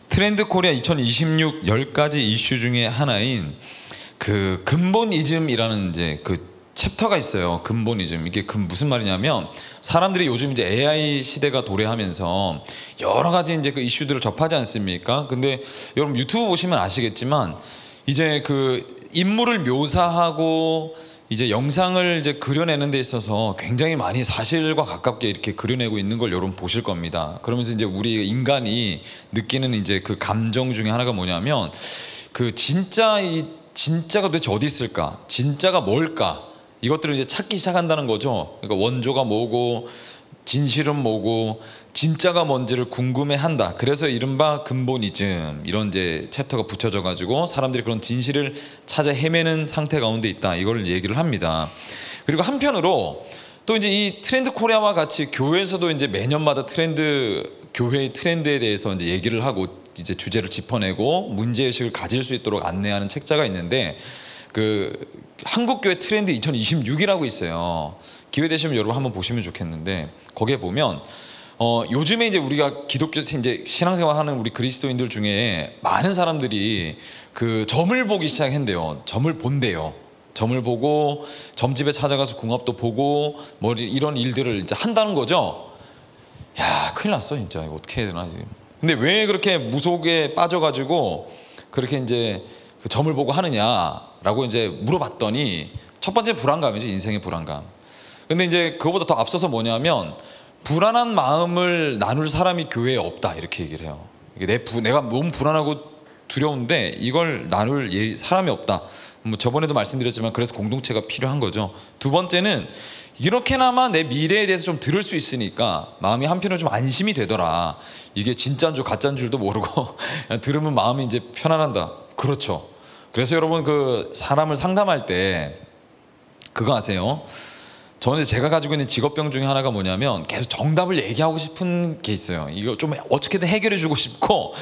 트렌드 코리아 2026 10가지 이슈 중에 하나인 그 근본이즘이라는 이제 그 챕터가 있어요. 근본이즘. 이게 무슨 말이냐면 사람들이 요즘 이제 AI 시대가 도래하면서 여러 가지 이제 그 이슈들을 접하지 않습니까? 근데 여러분 유튜브 보시면 아시겠지만 이제 그 인물을 묘사하고 이제 영상을 이제 그려내는 데 있어서 굉장히 많이 사실과 가깝게 이렇게 그려내고 있는 걸 여러분 보실 겁니다. 그러면서 이제 우리 인간이 느끼는 이제 그 감정 중에 하나가 뭐냐면 그 진짜가 도대체 어디 있을까? 진짜가 뭘까? 이것들을 이제 찾기 시작한다는 거죠. 그러니까 원조가 뭐고 진실은 뭐고 진짜가 뭔지를 궁금해한다. 그래서 이른바 근본이즘 이런 이제 챕터가 붙여져 가지고 사람들이 그런 진실을 찾아 헤매는 상태 가운데 있다. 이걸 얘기를 합니다. 그리고 한편으로 또 이제 이 트렌드 코리아와 같이 교회에서도 이제 매년마다 교회의 트렌드에 대해서 이제 얘기를 하고 이제 주제를 짚어내고 문제의식을 가질 수 있도록 안내하는 책자가 있는데 그 한국교회 트렌드 2026이라고 있어요. 기회 되시면 여러분 한번 보시면 좋겠는데 거기에 보면 요즘에 이제 우리가 기독교 이제 신앙생활하는 우리 그리스도인들 중에 많은 사람들이 그 점을 보기 시작했대요. 점을 본대요. 점을 보고 점집에 찾아가서 궁합도 보고 뭐 이런 일들을 이제 한다는 거죠. 야, 큰일 났어 진짜. 이거 어떻게 해야 되나 지금. 근데 왜 그렇게 무속에 빠져가지고 그렇게 이제 그 점을 보고 하느냐라고 이제 물어봤더니 첫 번째 불안감이죠. 인생의 불안감. 근데 이제 그거보다 더 앞서서 뭐냐면 불안한 마음을 나눌 사람이 교회에 없다 이렇게 얘기를 해요. 내가 너무 불안하고 두려운데 이걸 나눌 사람이 없다. 뭐 저번에도 말씀드렸지만 그래서 공동체가 필요한 거죠. 두 번째는 이렇게나마 내 미래에 대해서 좀 들을 수 있으니까 마음이 한편으로 좀 안심이 되더라. 이게 진짜인 줄 가짜인 줄도 모르고 들으면 마음이 이제 편안한다. 그렇죠. 그래서 여러분 그 사람을 상담할 때 그거 아세요? 저는 제가 가지고 있는 직업병 중에 하나가 뭐냐면 계속 정답을 얘기하고 싶은 게 있어요. 이거 좀 어떻게든 해결해 주고 싶고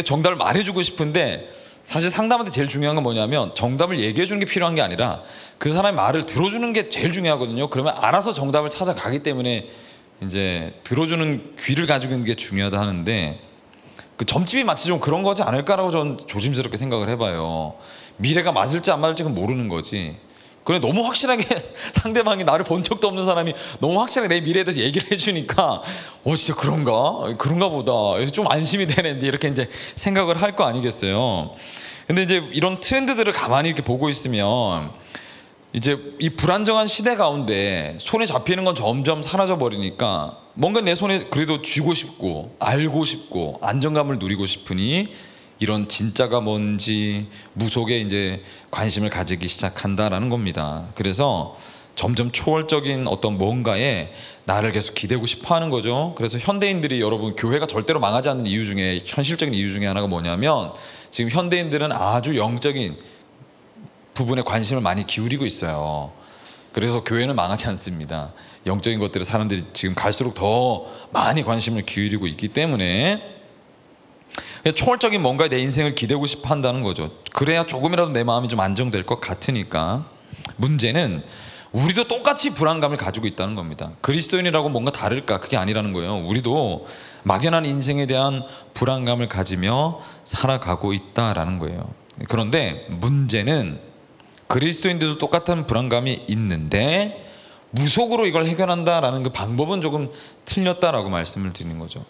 정답을 말해주고 싶은데 사실 상담한테 제일 중요한 건 뭐냐면 정답을 얘기해 주는 게 필요한 게 아니라 그 사람의 말을 들어주는 게 제일 중요하거든요. 그러면 알아서 정답을 찾아가기 때문에 이제 들어주는 귀를 가지고 있는 게 중요하다 하는데 그 점집이 마치 좀 그런 거지 않을까라고 저는 조심스럽게 생각을 해봐요. 미래가 맞을지 안 맞을지 그건 모르는 거지. 그래 너무 확실하게 상대방이 나를 본 적도 없는 사람이 너무 확실하게 내 미래에 대해서 얘기를 해주니까 진짜 그런가 보다 좀 안심이 되네 이렇게 이제 생각을 할 거 아니겠어요. 근데 이제 이런 트렌드들을 가만히 이렇게 보고 있으면 이제 이 불안정한 시대 가운데 손에 잡히는 건 점점 사라져 버리니까 뭔가 내 손에 그래도 쥐고 싶고 알고 싶고 안정감을 누리고 싶으니 이런 진짜가 뭔지 무속에 이제 관심을 가지기 시작한다라는 겁니다. 그래서 점점 초월적인 어떤 뭔가에 나를 계속 기대고 싶어 하는 거죠. 그래서 현대인들이 여러분 교회가 절대로 망하지 않는 이유 중에 현실적인 이유 중에 하나가 뭐냐면 지금 현대인들은 아주 영적인 부분에 관심을 많이 기울이고 있어요. 그래서 교회는 망하지 않습니다. 영적인 것들을 사람들이 지금 갈수록 더 많이 관심을 기울이고 있기 때문에 초월적인 뭔가에 내 인생을 기대고 싶어 한다는 거죠. 그래야 조금이라도 내 마음이 좀 안정될 것 같으니까. 문제는 우리도 똑같이 불안감을 가지고 있다는 겁니다. 그리스도인이라고 뭔가 다를까? 그게 아니라는 거예요. 우리도 막연한 인생에 대한 불안감을 가지며 살아가고 있다라는 거예요. 그런데 문제는 그리스도인들도 똑같은 불안감이 있는데 무속으로 이걸 해결한다라는 그 방법은 조금 틀렸다라고 말씀을 드리는 거죠.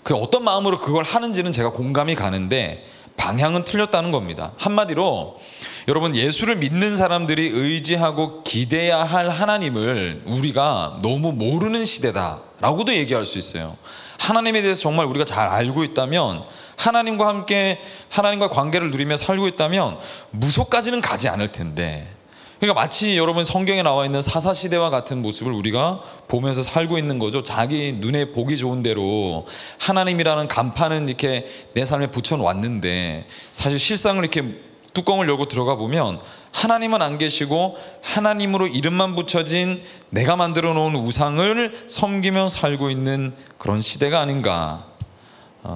그 어떤 마음으로 그걸 하는지는 제가 공감이 가는데 방향은 틀렸다는 겁니다. 한마디로 여러분 예수를 믿는 사람들이 의지하고 기대야 할 하나님을 우리가 너무 모르는 시대다라고도 얘기할 수 있어요. 하나님에 대해서 정말 우리가 잘 알고 있다면 하나님과 함께 하나님과 관계를 누리며 살고 있다면 무속까지는 가지 않을 텐데 그러니까 마치 여러분 성경에 나와 있는 사사시대와 같은 모습을 우리가 보면서 살고 있는 거죠. 자기 눈에 보기 좋은 대로 하나님이라는 간판은 이렇게 내 삶에 붙여놨는데 사실 실상을 이렇게 뚜껑을 열고 들어가 보면 하나님은 안 계시고 하나님으로 이름만 붙여진 내가 만들어 놓은 우상을 섬기며 살고 있는 그런 시대가 아닌가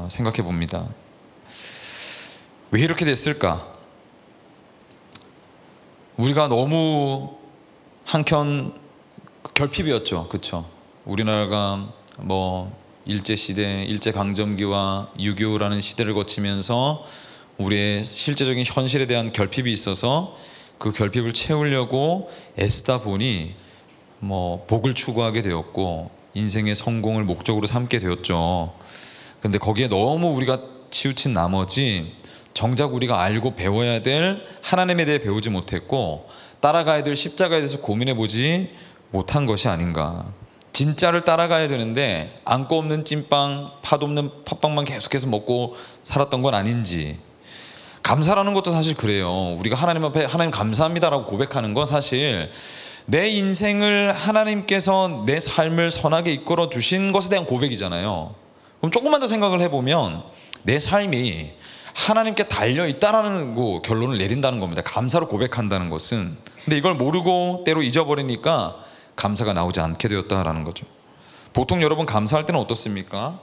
생각해 봅니다. 왜 이렇게 됐을까? 우리가 너무 한켠 결핍이었죠. 그렇죠? 우리나라가 뭐 일제시대, 일제강점기와 6.25라는 시대를 거치면서 우리의 실제적인 현실에 대한 결핍이 있어서 그 결핍을 채우려고 애쓰다 보니 복을 추구하게 되었고 인생의 성공을 목적으로 삼게 되었죠. 근데 거기에 너무 우리가 치우친 나머지 정작 우리가 알고 배워야 될 하나님에 대해 배우지 못했고 따라가야 될 십자가에 대해서 고민해 보지 못한 것이 아닌가. 진짜를 따라가야 되는데 안고 없는 찐빵, 팥 없는 팥빵만 계속해서 먹고 살았던 건 아닌지. 감사라는 것도 사실 그래요. 우리가 하나님 앞에 하나님 감사합니다라고 고백하는 건 사실 내 인생을 하나님께서 내 삶을 선하게 이끌어 주신 것에 대한 고백이잖아요. 그럼 조금만 더 생각을 해보면 내 삶이 하나님께 달려있다라는 결론을 내린다는 겁니다. 감사로 고백한다는 것은. 근데 이걸 모르고 때로 잊어버리니까 감사가 나오지 않게 되었다라는 거죠. 보통 여러분 감사할 때는 어떻습니까?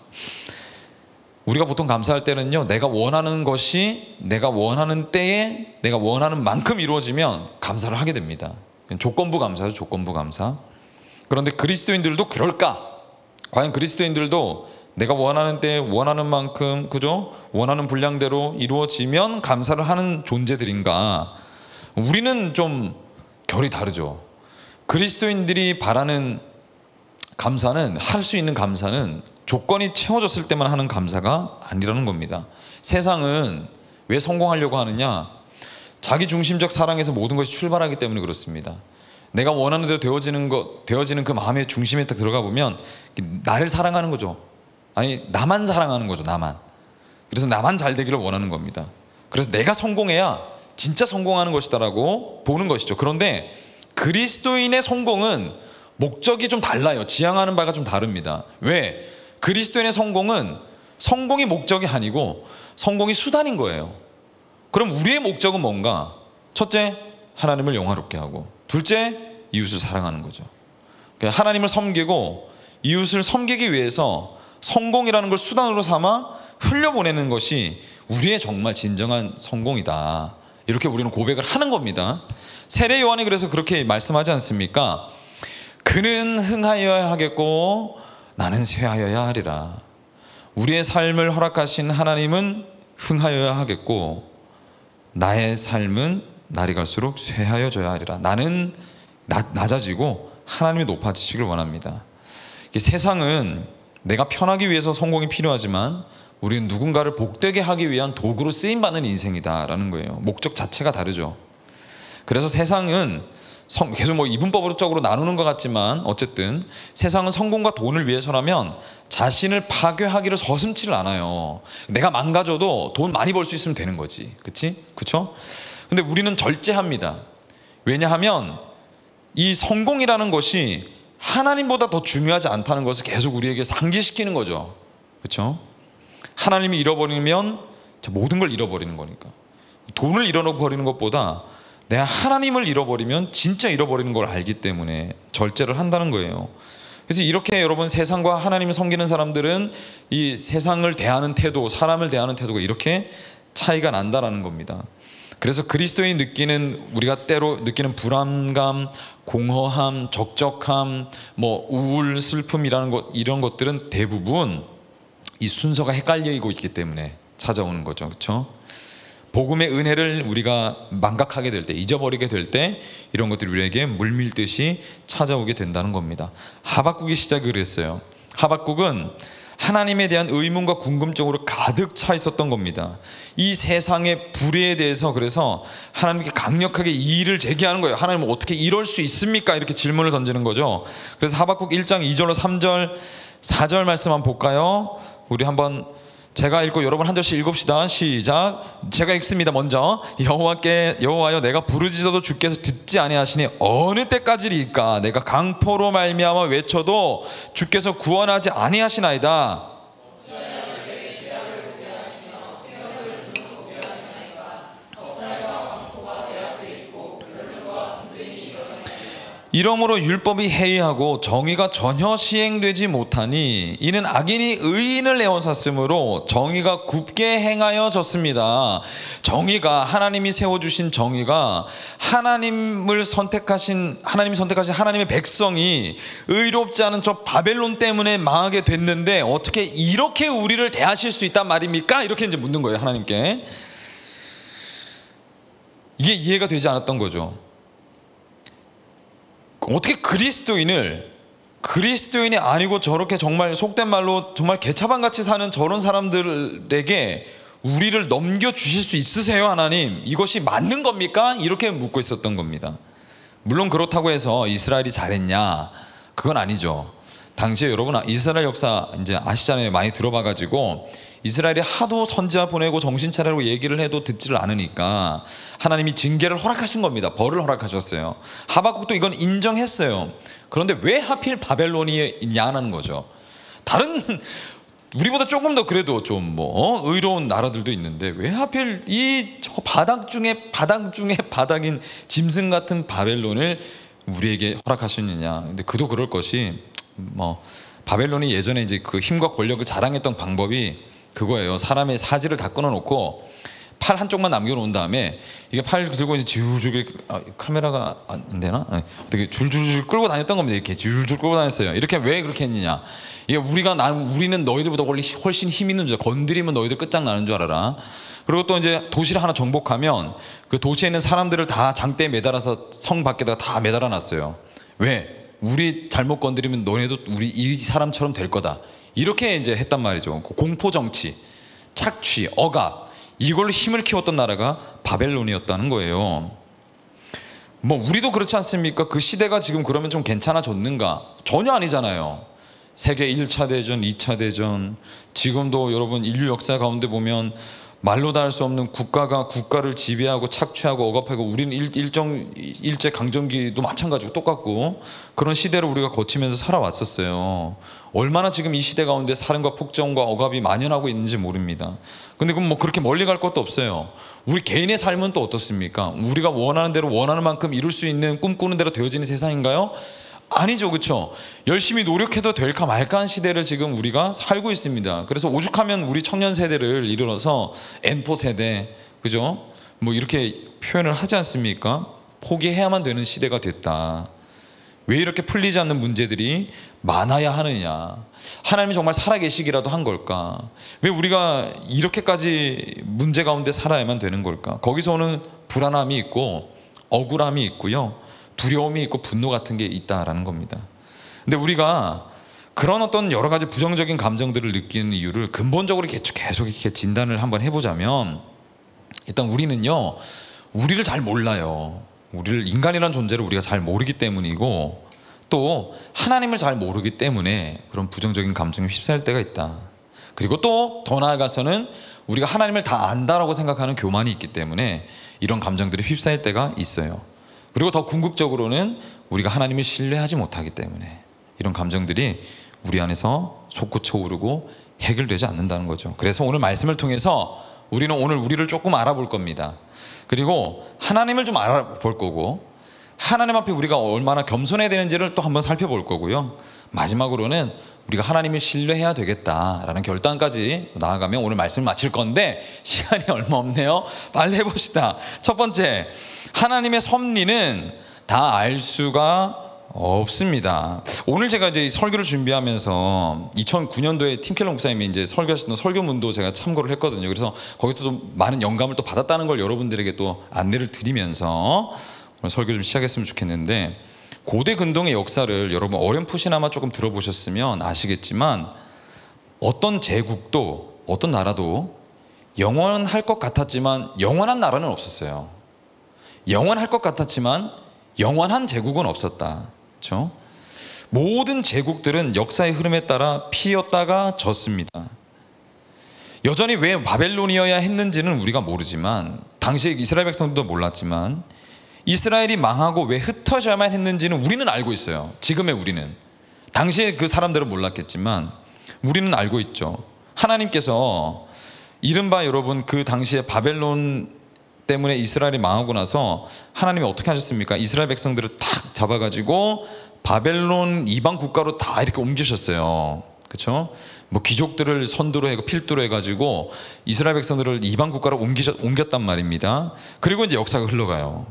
우리가 보통 감사할 때는요, 내가 원하는 것이 내가 원하는 때에 내가 원하는 만큼 이루어지면 감사를 하게 됩니다. 조건부 감사죠. 조건부 감사. 그런데 그리스도인들도 그럴까? 과연 그리스도인들도 내가 원하는 때 원하는 만큼, 그죠? 원하는 분량대로 이루어지면 감사를 하는 존재들인가? 우리는 좀 결이 다르죠. 그리스도인들이 바라는 감사는, 할 수 있는 감사는 조건이 채워졌을 때만 하는 감사가 아니라는 겁니다. 세상은 왜 성공하려고 하느냐? 자기 중심적 사랑에서 모든 것이 출발하기 때문에 그렇습니다. 내가 원하는 대로 되어지는 그 마음의 중심에 딱 들어가 보면 나를 사랑하는 거죠. 아니, 나만 사랑하는 거죠. 나만. 그래서 나만 잘 되기를 원하는 겁니다. 그래서 내가 성공해야 진짜 성공하는 것이다라고 보는 것이죠. 그런데 그리스도인의 성공은 목적이 좀 달라요. 지향하는 바가 좀 다릅니다. 왜? 그리스도인의 성공은 성공이 목적이 아니고 성공이 수단인 거예요. 그럼 우리의 목적은 뭔가? 첫째, 하나님을 영화롭게 하고, 둘째, 이웃을 사랑하는 거죠. 하나님을 섬기고 이웃을 섬기기 위해서 성공이라는 걸 수단으로 삼아 흘려보내는 것이 우리의 정말 진정한 성공이다. 이렇게 우리는 고백을 하는 겁니다. 세례 요한이 그래서 그렇게 말씀하지 않습니까? 그는 흥하여야 하겠고 나는 쇠하여야 하리라. 우리의 삶을 허락하신 하나님은 흥하여야 하겠고 나의 삶은 날이 갈수록 쇠하여져야 하리라. 나는 낮아지고 하나님이 높아지시길 원합니다. 세상은 내가 편하기 위해서 성공이 필요하지만 우리는 누군가를 복되게 하기 위한 도구로 쓰임받는 인생이다라는 거예요. 목적 자체가 다르죠. 그래서 세상은 계속 이분법적으로 나누는 것 같지만 어쨌든 세상은 성공과 돈을 위해서라면 자신을 파괴하기를 서슴지를 않아요. 내가 망가져도 돈 많이 벌 수 있으면 되는 거지. 그쵸? 근데 우리는 절제합니다. 왜냐하면 이 성공이라는 것이 하나님보다 더 중요하지 않다는 것을 계속 우리에게 상기시키는 거죠. 그렇죠? 하나님이 잃어버리면 모든 걸 잃어버리는 거니까. 돈을 잃어버리는 것보다 내가 하나님을 잃어버리면 진짜 잃어버리는 걸 알기 때문에 절제를 한다는 거예요. 그래서 이렇게 여러분 세상과 하나님을 섬기는 사람들은 이 세상을 대하는 태도, 사람을 대하는 태도가 이렇게 차이가 난다라는 겁니다. 그래서 그리스도인이 우리가 때로 느끼는 불안감, 공허함, 적적함, 우울, 슬픔이라는 이런 것들은 대부분 이 순서가 헷갈리고 있기 때문에 찾아오는 거죠. 그렇죠? 복음의 은혜를 우리가 망각하게 될 때, 잊어버리게 될 때 이런 것들이 우리에게 물밀듯이 찾아오게 된다는 겁니다. 하박국의 시작이 그랬어요. 하박국은 하나님에 대한 의문과 궁금증으로 가득 차 있었던 겁니다. 이 세상의 불의에 대해서 그래서 하나님께 강력하게 이의를 제기하는 거예요. 하나님 어떻게 이럴 수 있습니까? 이렇게 질문을 던지는 거죠. 그래서 하박국 1장 2절로 3절 4절 말씀 한번 볼까요? 우리 한번 제가 읽고 여러분 한 절씩 읽읍시다. 시작. 제가 읽습니다. 먼저 여호와여 내가 부르짖어도 주께서 듣지 아니하시니 어느 때까지리까? 내가 강포로 말미암아 외쳐도 주께서 구원하지 아니하시나이다. 이러므로 율법이 해이하고 정의가 전혀 시행되지 못하니 이는 악인이 의인을 내어샀으므로 정의가 굽게 행하여졌습니다. 정의가, 하나님이 세워주신 정의가, 하나님이 선택하신 하나님의 백성이 의롭지 않은 저 바벨론 때문에 망하게 됐는데 어떻게 이렇게 우리를 대하실 수 있단 말입니까? 이렇게 이제 묻는 거예요, 하나님께. 이게 이해가 되지 않았던 거죠. 어떻게 그리스도인이 아니고 저렇게 정말 속된 말로 정말 개차반같이 사는 저런 사람들에게 우리를 넘겨주실 수 있으세요, 하나님? 이것이 맞는 겁니까? 이렇게 묻고 있었던 겁니다. 물론 그렇다고 해서 이스라엘이 잘했냐? 그건 아니죠. 당시에 여러분 이스라엘 역사 이제 아시잖아요. 많이 들어봐가지고 이스라엘이 하도 선지자 보내고 정신 차리라고 얘기를 해도 듣지를 않으니까 하나님이 징계를 허락하신 겁니다. 벌을 허락하셨어요. 하박국도 이건 인정했어요. 그런데 왜 하필 바벨론이 있냐는 거죠. 다른 우리보다 조금 더 그래도 좀 의로운 나라들도 있는데 왜 하필 이 바닥 중에 바닥인 짐승 같은 바벨론을 우리에게 허락하셨느냐. 근데 그도 그럴 것이 바벨론이 예전에 이제 그 힘과 권력을 자랑했던 방법이 그거예요. 사람의 사지를 다 끊어놓고 팔 한쪽만 남겨놓은 다음에 이게 팔 들고 이제 줄줄 카메라가 안 되나? 되게 줄줄 끌고 다녔던 겁니다. 이렇게 줄줄 끌고 다녔어요. 이렇게 왜 그렇게 했느냐? 이게 우리는 너희들보다 훨씬 힘 있는 줄 알아. 건드리면 너희들 끝장나는 줄 알아라. 그리고 또 이제 도시를 하나 정복하면 그 도시에 있는 사람들을 다 장대에 매달아서 성 밖에다가 다 매달아 놨어요. 왜? 우리 잘못 건드리면 너네도 우리 이 사람처럼 될 거다. 이렇게 이제 했단 말이죠. 공포 정치, 착취, 억압, 이걸로 힘을 키웠던 나라가 바벨론이었다는 거예요. 우리도 그렇지 않습니까? 그 시대가 지금 그러면 좀 괜찮아졌는가? 전혀 아니잖아요. 세계 1차 대전, 2차 대전, 지금도 여러분 인류 역사 가운데 보면 말로 다 할 수 없는 국가가 국가를 지배하고 착취하고 억압하고, 우리는 일제 강점기도 마찬가지고 똑같고 그런 시대를 우리가 거치면서 살아왔었어요. 얼마나 지금 이 시대 가운데 살인과 폭정과 억압이 만연하고 있는지 모릅니다. 근데 그럼 그렇게 멀리 갈 것도 없어요. 우리 개인의 삶은 또 어떻습니까? 우리가 원하는 대로 원하는 만큼 이룰 수 있는, 꿈꾸는 대로 되어지는 세상인가요? 아니죠, 그렇죠? 열심히 노력해도 될까 말까 한 시대를 지금 우리가 살고 있습니다. 그래서 오죽하면 우리 청년 세대를 이르러서 N4 세대, 그죠? 이렇게 표현을 하지 않습니까? 포기해야만 되는 시대가 됐다. 왜 이렇게 풀리지 않는 문제들이 많아야 하느냐? 하나님이 정말 살아계시기라도 한 걸까? 왜 우리가 이렇게까지 문제 가운데 살아야만 되는 걸까? 거기서 오는 불안함이 있고 억울함이 있고요, 두려움이 있고 분노 같은 게 있다라는 겁니다. 근데 우리가 그런 어떤 여러 가지 부정적인 감정들을 느끼는 이유를 근본적으로 계속 이렇게 진단을 한번 해보자면, 일단 우리는요, 우리를 잘 몰라요. 우리를, 인간이라는 존재를 우리가 잘 모르기 때문이고, 또 하나님을 잘 모르기 때문에 그런 부정적인 감정에 휩싸일 때가 있다. 그리고 또 더 나아가서는 우리가 하나님을 다 안다라고 생각하는 교만이 있기 때문에 이런 감정들이 휩싸일 때가 있어요. 그리고 더 궁극적으로는 우리가 하나님을 신뢰하지 못하기 때문에 이런 감정들이 우리 안에서 솟구쳐 오르고 해결되지 않는다는 거죠. 그래서 오늘 말씀을 통해서 우리는 오늘 우리를 조금 알아볼 겁니다. 그리고 하나님을 좀 알아볼 거고, 하나님 앞에 우리가 얼마나 겸손해야 되는지를 또 한번 살펴볼 거고요. 마지막으로는 우리가 하나님을 신뢰해야 되겠다라는 결단까지 나아가면 오늘 말씀을 마칠 건데 시간이 얼마 없네요. 빨리 해봅시다. 첫 번째, 하나님의 섭리는 다 알 수가 없습니다. 오늘 제가 이제 설교를 준비하면서 2009년도에 팀켈러 목사님이 이제 설교하셨던 설교문도 제가 참고를 했거든요. 그래서 거기서 좀 많은 영감을 또 받았다는 걸 여러분들에게 또 안내를 드리면서 오늘 설교 좀 시작했으면 좋겠는데, 고대 근동의 역사를 여러분 어렴풋이나마 조금 들어보셨으면 아시겠지만 어떤 제국도 어떤 나라도 영원할 것 같았지만 영원한 나라는 없었어요. 영원할 것 같았지만 영원한 제국은 없었다. 그렇죠? 모든 제국들은 역사의 흐름에 따라 피었다가 졌습니다. 여전히 왜 바벨론이어야 했는지는 우리가 모르지만, 당시에 이스라엘 백성들도 몰랐지만, 이스라엘이 망하고 왜 흩어져야만 했는지는 우리는 알고 있어요. 지금의 우리는. 당시에 그 사람들은 몰랐겠지만 우리는 알고 있죠. 하나님께서 이른바 여러분 그 당시에 바벨론 때문에 이스라엘이 망하고 나서 하나님이 어떻게 하셨습니까? 이스라엘 백성들을 탁 잡아가지고 바벨론 이방 국가로 다 이렇게 옮기셨어요. 그렇죠? 뭐 귀족들을 선두로 해고 필두로 해가지고 이스라엘 백성들을 이방 국가로 옮겼단 말입니다. 그리고 이제 역사가 흘러가요.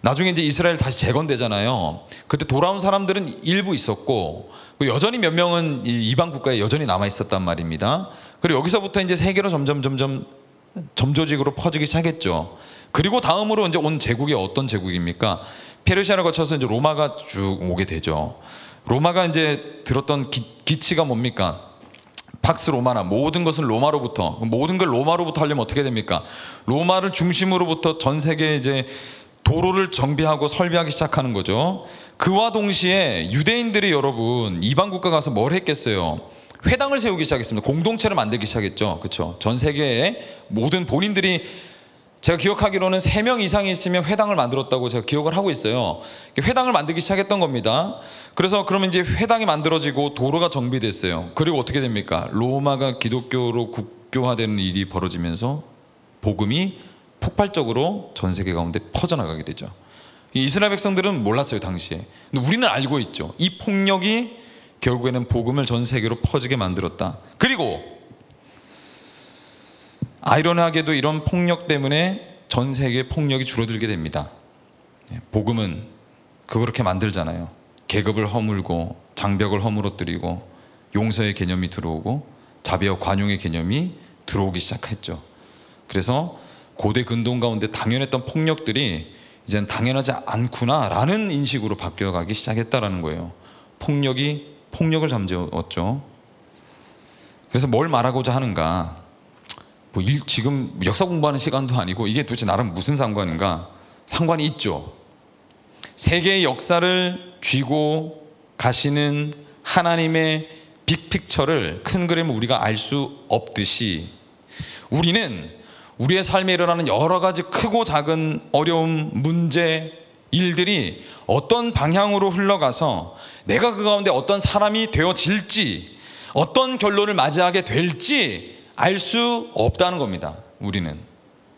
나중에 이제 이스라엘 다시 재건되잖아요. 그때 돌아온 사람들은 일부 있었고 여전히 몇 명은 이방 국가에 여전히 남아 있었단 말입니다. 그리고 여기서부터 이제 세계로 점점 점조직으로 퍼지기 시작했죠. 그리고 다음으로 이제 온 제국이 어떤 제국입니까? 페르시아를 거쳐서 이제 로마가 쭉 오게 되죠. 로마가 이제 들었던 기치가 뭡니까? 팍스 로마나 모든 것은 로마로부터, 모든 걸 로마로부터 하려면 어떻게 됩니까? 로마를 중심으로부터 전 세계에 이제 도로를 정비하고 설비하기 시작하는 거죠. 그와 동시에 유대인들이 여러분 이방 국가 가서 뭘 했겠어요? 회당을 세우기 시작했습니다. 공동체를 만들기 시작했죠. 그렇죠? 전 세계에 모든 본인들이, 제가 기억하기로는 3명 이상이 있으면 회당을 만들었다고 제가 기억을 하고 있어요. 회당을 만들기 시작했던 겁니다. 그래서 그러면 이제 회당이 만들어지고 도로가 정비됐어요. 그리고 어떻게 됩니까? 로마가 기독교로 국교화되는 일이 벌어지면서 복음이 폭발적으로 전 세계 가운데 퍼져나가게 되죠. 이스라엘 백성들은 몰랐어요, 당시에. 근데 우리는 알고 있죠. 이 폭력이 결국에는 복음을 전 세계로 퍼지게 만들었다. 그리고 아이러니하게도 이런 폭력 때문에 전 세계의 폭력이 줄어들게 됩니다. 복음은 그렇게 만들잖아요. 계급을 허물고 장벽을 허물어뜨리고 용서의 개념이 들어오고 자비와 관용의 개념이 들어오기 시작했죠. 그래서 고대 근동 가운데 당연했던 폭력들이 이제는 당연하지 않구나라는 인식으로 바뀌어가기 시작했다라는 거예요. 폭력을 잠재웠죠. 그래서 뭘 말하고자 하는가? 지금 역사 공부하는 시간도 아니고 이게 도대체 나랑 무슨 상관인가? 상관이 있죠. 세계의 역사를 쥐고 가시는 하나님의 빅픽처를, 큰 그림을 우리가 알 수 없듯이 우리는 우리의 삶에 일어나는 여러 가지 크고 작은 어려움, 문제, 일들이 어떤 방향으로 흘러가서 내가 그 가운데 어떤 사람이 되어질지, 어떤 결론을 맞이하게 될지 알 수 없다는 겁니다. 우리는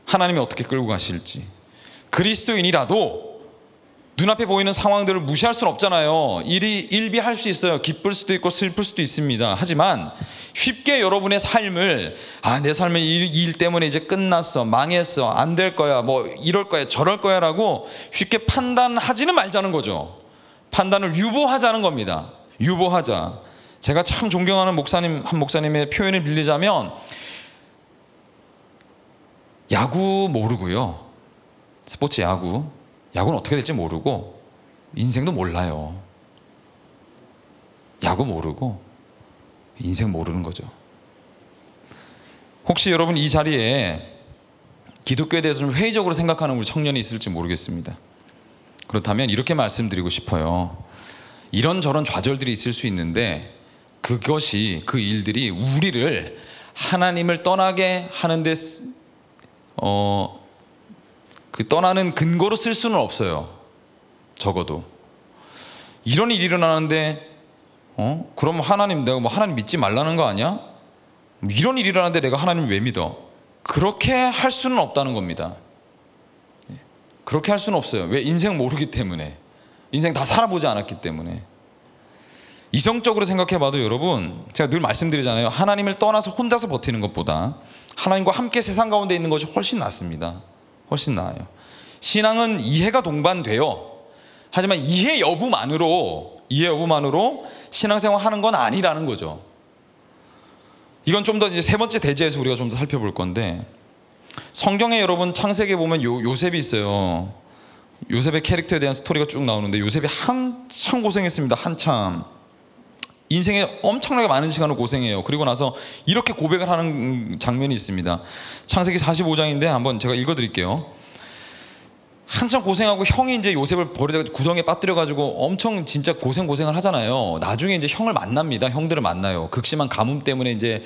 하나님이 어떻게 끌고 가실지. 그리스도인이라도 눈앞에 보이는 상황들을 무시할 수는 없잖아요. 일비할 수 있어요. 기쁠 수도 있고 슬플 수도 있습니다. 하지만 쉽게 여러분의 삶을 내 삶의 일 때문에 이제 끝났어, 망했어, 안 될 거야, 뭐 이럴 거야, 저럴 거야 라고 쉽게 판단하지는 말자는 거죠. 판단을 유보하자는 겁니다. 유보하자. 제가 참 존경하는 한 목사님의 표현을 빌리자면, 야구 모르고요, 스포츠 야구는 어떻게 될지 모르고 인생도 몰라요. 야구 모르고 인생 모르는 거죠. 혹시 여러분 이 자리에 기독교에 대해서 좀 회의적으로 생각하는 우리 청년이 있을지 모르겠습니다. 그렇다면 이렇게 말씀드리고 싶어요. 이런저런 좌절들이 있을 수 있는데 그 일들이 우리를 하나님을 떠나게 하는데 그 떠나는 근거로 쓸 수는 없어요. 적어도 이런 일이 일어나는데 그럼 내가 하나님 믿지 말라는 거 아니야? 이런 일이 일어나는데 내가 하나님을 왜 믿어? 그렇게 할 수는 없다는 겁니다. 그렇게 할 수는 없어요. 왜? 인생 모르기 때문에. 인생 다 살아보지 않았기 때문에. 이성적으로 생각해봐도 여러분, 제가 늘 말씀드리잖아요. 하나님을 떠나서 혼자서 버티는 것보다 하나님과 함께 세상 가운데 있는 것이 훨씬 낫습니다. 훨씬 나아요. 신앙은 이해가 동반돼요. 하지만 이해 여부만으로 신앙생활 하는 건 아니라는 거죠. 이건 좀 더 이제 세 번째 대지에서 우리가 좀 더 살펴볼 건데, 성경에 여러분 창세기에 보면 요셉이 있어요. 요셉의 캐릭터에 대한 스토리가 쭉 나오는데, 요셉이 한참 고생했습니다. 한참. 인생에 엄청나게 많은 시간을 고생해요. 그리고 나서 이렇게 고백을 하는 장면이 있습니다. 창세기 45장인데 한번 제가 읽어드릴게요. 한참 고생하고 형이 이제 요셉을 버리다가 구덩이에 빠뜨려가지고 엄청 진짜 고생을 하잖아요. 나중에 이제 형을 만납니다. 형들을 만나요. 극심한 가뭄 때문에 이제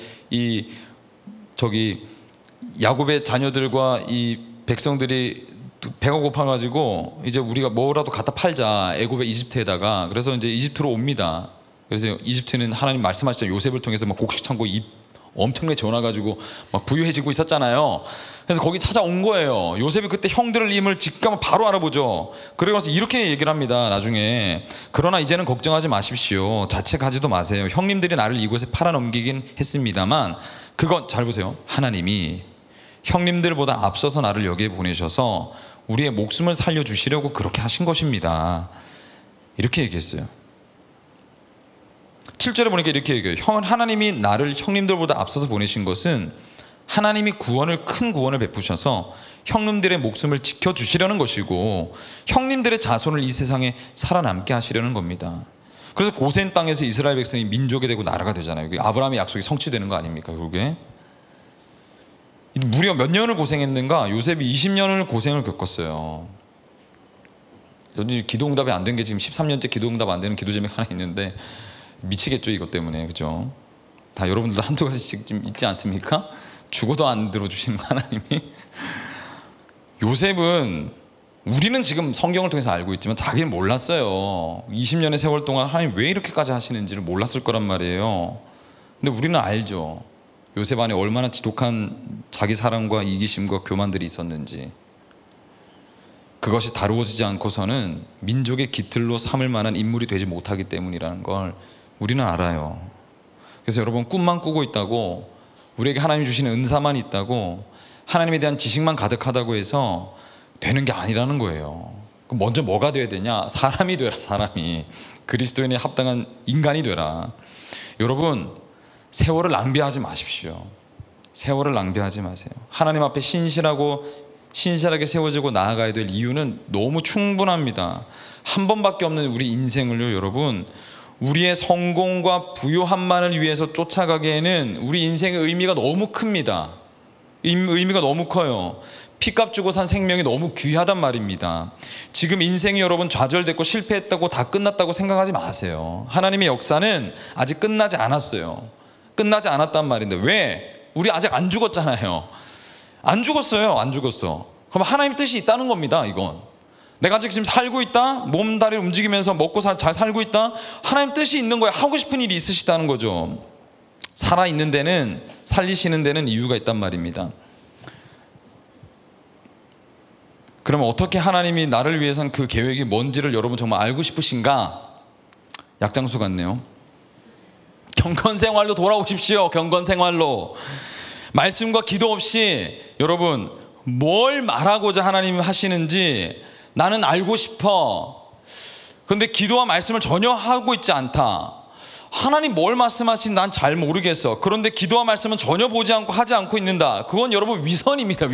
야곱의 자녀들과 이 백성들이 배가 고파가지고 이제 우리가 뭐라도 갖다 팔자, 애굽의 이집트에다가. 그래서 이제 이집트로 옵니다. 그래서 이집트는 하나님 말씀하시죠. 요셉을 통해서 막 곡식 창고 엄청나게 전화가지고 막 부유해지고 있었잖아요. 그래서 거기 찾아온 거예요. 요셉이 그때 형들을 힘을 직감을 바로 알아보죠. 그래서 이렇게 얘기를 합니다. 나중에 그러나 이제는 걱정하지 마십시오. 자책하지도 마세요. 형님들이 나를 이곳에 팔아넘기긴 했습니다만 그건 잘 보세요. 하나님이 형님들보다 앞서서 나를 여기에 보내셔서 우리의 목숨을 살려주시려고 그렇게 하신 것입니다. 이렇게 얘기했어요. 7절에 보니까 이렇게 얘기해요. 하나님이 나를 형님들보다 앞서서 보내신 것은 하나님이 큰 구원을 베푸셔서 형님들의 목숨을 지켜주시려는 것이고 형님들의 자손을 이 세상에 살아남게 하시려는 겁니다. 그래서 고센 땅에서 이스라엘 백성이 민족이 되고 나라가 되잖아요. 아브라함의 약속이 성취되는 거 아닙니까? 결국에 무려 몇 년을 고생했는가? 요셉이 20년을 고생을 겪었어요. 여기 기도응답이 안 된 게 지금 13년째 기도응답 안 되는 기도제목이 하나 있는데 미치겠죠, 이것 때문에. 그죠? 다 여러분들도 한두 가지씩 좀 있지 않습니까? 죽어도 안 들어주시는 하나님이. 요셉은 우리는 지금 성경을 통해서 알고 있지만 자기는 몰랐어요. 20년의 세월 동안 하나님 왜 이렇게까지 하시는지를 몰랐을 거란 말이에요. 근데 우리는 알죠. 요셉 안에 얼마나 지독한 자기 사랑과 이기심과 교만들이 있었는지. 그것이 다루어지지 않고서는 민족의 깃틀로 삼을 만한 인물이 되지 못하기 때문이라는 걸 우리는 알아요. 그래서 여러분, 꿈만 꾸고 있다고, 우리에게 하나님이 주시는 은사만 있다고, 하나님에 대한 지식만 가득하다고 해서 되는 게 아니라는 거예요. 그럼 먼저 뭐가 돼야 되냐? 사람이 되라. 사람이. 그리스도인에 합당한 인간이 되라. 여러분, 세월을 낭비하지 마십시오. 세월을 낭비하지 마세요. 하나님 앞에 신실하게 세워지고 나아가야 될 이유는 너무 충분합니다. 한 번밖에 없는 우리 인생을요, 여러분, 우리의 성공과 부요함만을 위해서 쫓아가기에는 우리 인생의 의미가 너무 큽니다. 의미가 너무 커요. 피값 주고 산 생명이 너무 귀하단 말입니다. 지금 인생이 여러분 좌절됐고 실패했다고 다 끝났다고 생각하지 마세요. 하나님의 역사는 아직 끝나지 않았어요. 끝나지 않았단 말인데 왜? 우리 아직 안 죽었잖아요. 안 죽었어요. 안 죽었어. 그럼 하나님의 뜻이 있다는 겁니다. 이건 내가 아직 지금 살고 있다, 몸 다리를 움직이면서 먹고 잘 살고 있다, 하나님 뜻이 있는 거예요. 하고 싶은 일이 있으시다는 거죠. 살아있는 데는, 살리시는 데는 이유가 있단 말입니다. 그러면 어떻게 하나님이 나를 위해선 그 계획이 뭔지를 여러분 정말 알고 싶으신가? 약장수 같네요. 경건생활로 돌아오십시오. 경건생활로. 말씀과 기도 없이 여러분 뭘 말하고자 하나님이 하시는지 나는 알고 싶어. 근데 기도와 말씀을 전혀 하고 있지 않다. 하나님 뭘 말씀하시는지 난 잘 모르겠어. 그런데 기도와 말씀은 전혀 보지 않고 하지 않고 있는다. 그건 여러분 위선입니다.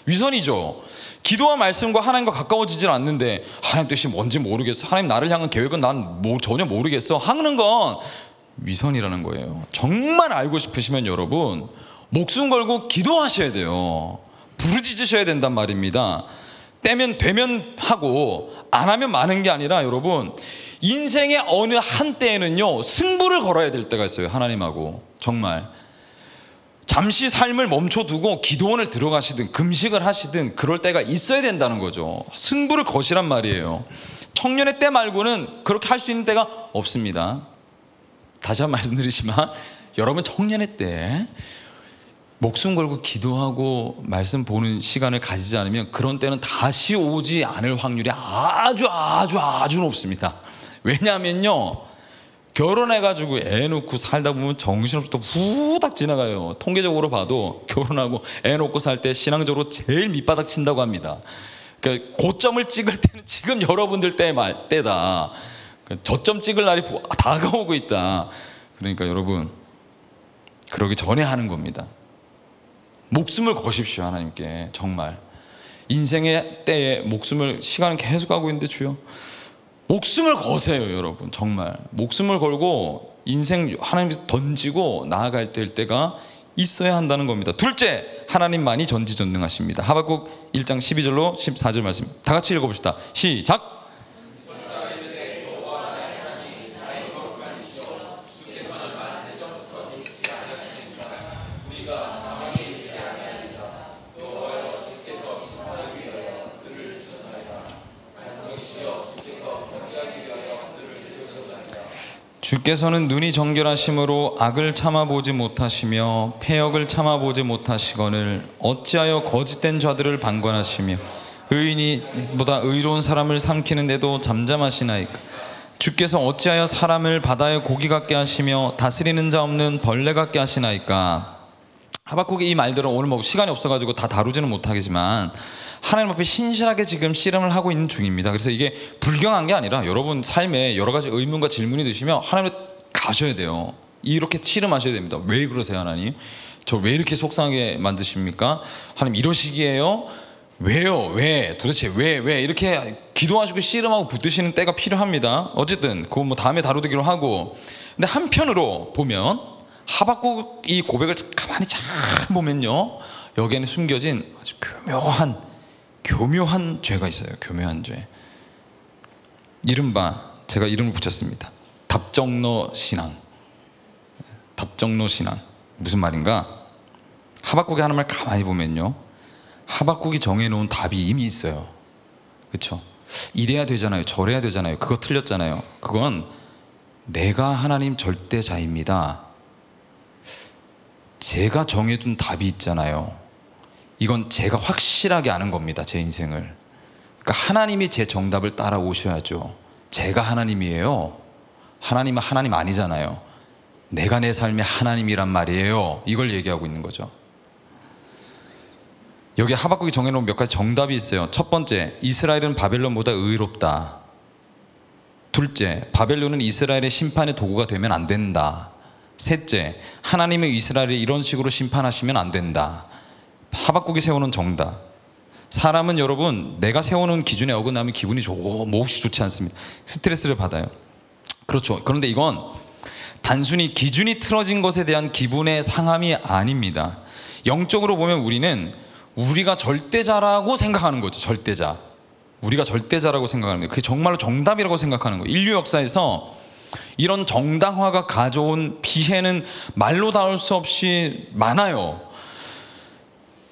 위선이죠. 기도와 말씀과 하나님과 가까워지질 않는데 하나님 뜻이 뭔지 모르겠어, 하나님 나를 향한 계획은 난 전혀 모르겠어 하는 건 위선이라는 거예요. 정말 알고 싶으시면 여러분 목숨 걸고 기도하셔야 돼요. 부르짖으셔야 된단 말입니다. 되면 하고 안 하면 많은 게 아니라 여러분 인생의 어느 한때에는요 승부를 걸어야 될 때가 있어요. 하나님하고 정말 잠시 삶을 멈춰두고 기도원을 들어가시든 금식을 하시든 그럴 때가 있어야 된다는 거죠. 승부를 거시란 말이에요. 청년의 때 말고는 그렇게 할 수 있는 때가 없습니다. 다시 한번 말씀드리지만 여러분 청년의 때 목숨 걸고 기도하고 말씀 보는 시간을 가지지 않으면 그런 때는 다시 오지 않을 확률이 아주 높습니다. 왜냐하면요 결혼해가지고 애 놓고 살다 보면 정신없이 또 후딱 지나가요. 통계적으로 봐도 결혼하고 애 놓고 살 때 신앙적으로 제일 밑바닥 친다고 합니다. 그러니까 고점을 찍을 때는 지금 여러분들 때다. 저점 찍을 날이 다가오고 있다. 그러니까 여러분 그러기 전에 하는 겁니다. 목숨을 거십시오. 하나님께 정말 인생의 때에 시간을 계속 가고 있는데 주여 목숨을 거세요. 여러분 정말 목숨을 걸고 인생 하나님께 던지고 나아갈 때가 있어야 한다는 겁니다. 둘째, 하나님만이 전지전능하십니다. 하박국 1장 12절로 14절 말씀 다 같이 읽어봅시다. 시작. 주께서는 눈이 정결하심으로 악을 참아보지 못하시며 패역을 참아보지 못하시거늘 어찌하여 거짓된 자들을 방관하시며 의인이 보다 의로운 사람을 삼키는데도 잠잠하시나이까. 주께서 어찌하여 사람을 바다의 고기 같게 하시며 다스리는 자 없는 벌레 같게 하시나이까. 하박국의 이 말들은 오늘 뭐 시간이 없어가지고 다 다루지는 못하겠지만 하나님 앞에 신실하게 지금 씨름을 하고 있는 중입니다. 그래서 이게 불경한 게 아니라 여러분 삶에 여러 가지 의문과 질문이 드시면 하나님 가셔야 돼요. 이렇게 씨름하셔야 됩니다. 왜 그러세요 하나님? 저 왜 이렇게 속상하게 만드십니까? 하나님 이러시기에요? 왜요? 왜? 도대체 왜? 이렇게 기도하시고 씨름하고 붙드시는 때가 필요합니다. 어쨌든 그건 뭐 다음에 다루기로 하고. 근데 한편으로 보면 하박국 이 고백을 가만히 잘 보면요, 여기에는 숨겨진 아주 교묘한 죄가 있어요. 교묘한 죄. 이른바 제가 이름을 붙였습니다. 답정너 신앙. 답정너 신앙. 무슨 말인가? 하박국의 하는 말 가만히 보면요, 하박국이 정해놓은 답이 이미 있어요. 그렇죠? 이래야 되잖아요. 저래야 되잖아요. 그거 틀렸잖아요. 그건 내가 하나님 절대자입니다. 제가 정해둔 답이 있잖아요. 이건 제가 확실하게 아는 겁니다. 제 인생을. 그러니까 하나님이 제 정답을 따라오셔야죠. 제가 하나님이에요. 하나님은 하나님 아니잖아요. 내가 내 삶의 하나님이란 말이에요. 이걸 얘기하고 있는 거죠. 여기 하박국이 정해놓은 몇 가지 정답이 있어요. 첫 번째, 이스라엘은 바벨론보다 의롭다. 둘째, 바벨론은 이스라엘의 심판의 도구가 되면 안 된다. 셋째, 하나님의 이스라엘을 이런 식으로 심판하시면 안 된다. 하박국이 세우는 정답. 사람은 여러분 내가 세워놓은 기준에 어긋나면 기분이 몹시 좋지 않습니다. 스트레스를 받아요. 그렇죠. 그런데 이건 단순히 기준이 틀어진 것에 대한 기분의 상함이 아닙니다. 영적으로 보면 우리가 절대자라고 생각하는 거죠. 절대자. 우리가 절대자라고 생각하는 거예요. 그게 정말로 정답이라고 생각하는 거예요. 인류 역사에서 이런 정당화가 가져온 피해는 말로 닿을 수 없이 많아요.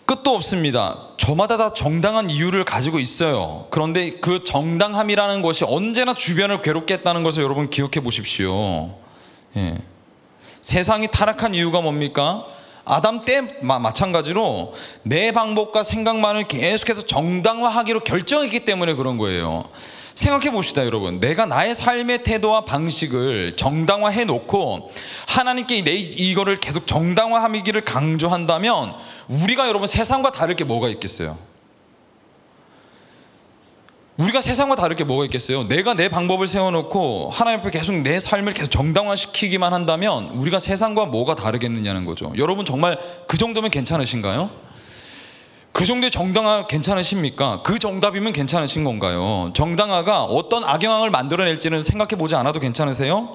끝도 없습니다. 저마다 다 정당한 이유를 가지고 있어요. 그런데 그 정당함이라는 것이 언제나 주변을 괴롭게 했다는 것을 여러분 기억해 보십시오. 예. 세상이 타락한 이유가 뭡니까? 아담 때 마찬가지로 내 방법과 생각만을 계속해서 정당화하기로 결정했기 때문에 그런 거예요. 생각해 봅시다 여러분. 내가 나의 삶의 태도와 방식을 정당화해 놓고 하나님께 이거를 계속 정당화하기를 강조한다면 우리가 여러분 세상과 다를 게 뭐가 있겠어요? 우리가 세상과 다를 게 뭐가 있겠어요? 내가 내 방법을 세워놓고 하나님 앞에 계속 내 삶을 계속 정당화시키기만 한다면 우리가 세상과 뭐가 다르겠느냐는 거죠. 여러분 정말 그 정도면 괜찮으신가요? 그 정도의 정당화 괜찮으십니까? 그 정답이면 괜찮으신 건가요? 정당화가 어떤 악영향을 만들어낼지는 생각해 보지 않아도 괜찮으세요?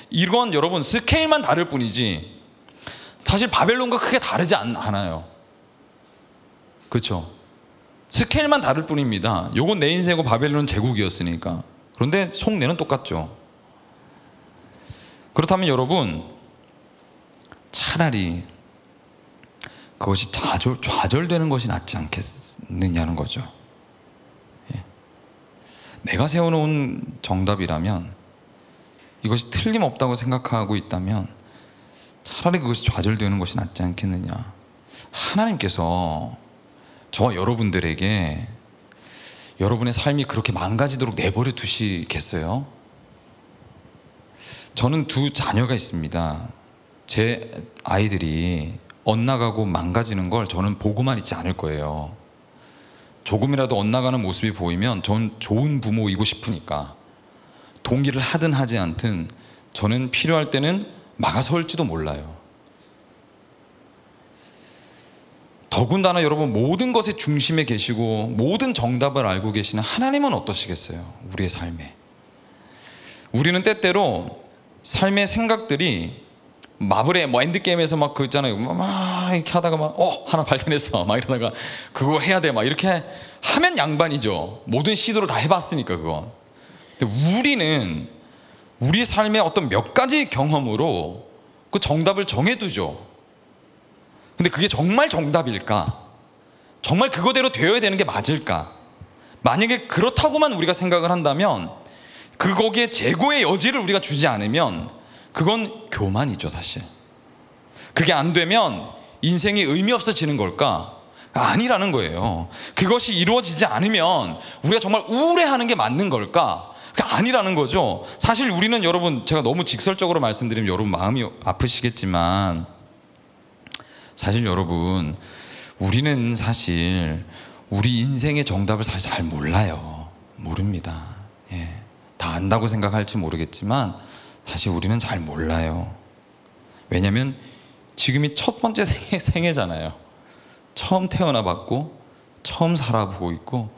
이건 여러분 스케일만 다를 뿐이지 사실 바벨론과 크게 다르지 않아요. 그렇죠? 스케일만 다를 뿐입니다. 요건 내 인생이고 바벨론은 제국이었으니까. 그런데 속내는 똑같죠. 그렇다면 여러분 차라리 그것이 좌절되는 것이 낫지 않겠느냐는 거죠. 예. 내가 세워놓은 정답이라면 이것이 틀림없다고 생각하고 있다면 차라리 그것이 좌절되는 것이 낫지 않겠느냐. 하나님께서 저와 여러분들에게 여러분의 삶이 그렇게 망가지도록 내버려 두시겠어요? 저는 두 자녀가 있습니다. 제 아이들이 엇나가고 망가지는 걸 저는 보고만 있지 않을 거예요. 조금이라도 엇나가는 모습이 보이면 전 좋은 부모이고 싶으니까 동의를 하든 하지 않든 저는 필요할 때는 막아설지도 몰라요. 더군다나 여러분 모든 것의 중심에 계시고 모든 정답을 알고 계시는 하나님은 어떠시겠어요? 우리의 삶에. 우리는 때때로 삶의 생각들이 마블의 엔드게임에서 막 그 있잖아요. 막 이렇게 하다가 하나 발견했어. 막 이러다가 그거 해야 돼. 막 이렇게 하면 양반이죠. 모든 시도를 다 해봤으니까 그건. 근데 우리는 우리 삶의 어떤 몇 가지 경험으로 그 정답을 정해두죠. 근데 그게 정말 정답일까? 정말 그거대로 되어야 되는 게 맞을까? 만약에 그렇다고만 우리가 생각을 한다면 거기에 재고의 여지를 우리가 주지 않으면 그건 교만이죠, 사실. 그게 안 되면 인생이 의미 없어지는 걸까? 아니라는 거예요. 그것이 이루어지지 않으면 우리가 정말 우울해하는 게 맞는 걸까? 아니라는 거죠. 사실 우리는, 여러분, 제가 너무 직설적으로 말씀드리면 여러분 마음이 아프시겠지만, 사실 여러분, 우리는 사실 우리 인생의 정답을 사실 잘 몰라요. 모릅니다. 예. 다 안다고 생각할지 모르겠지만 사실 우리는 잘 몰라요. 왜냐하면 지금이 첫 번째 생애잖아요. 처음 태어나 봤고, 처음 살아보고 있고,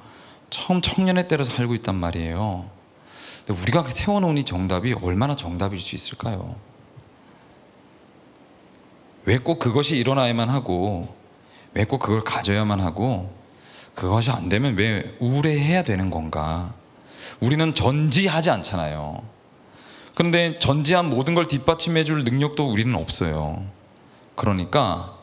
처음 청년의 때로 살고 있단 말이에요. 근데 우리가 세워놓은 이 정답이 얼마나 정답일 수 있을까요? 왜 꼭 그것이 일어나야만 하고, 왜 꼭 그걸 가져야만 하고, 그것이 안 되면 왜 우울해해야 되는 건가? 우리는 전지하지 않잖아요. 그런데 전지한 모든 걸 뒷받침해 줄 능력도 우리는 없어요. 그러니까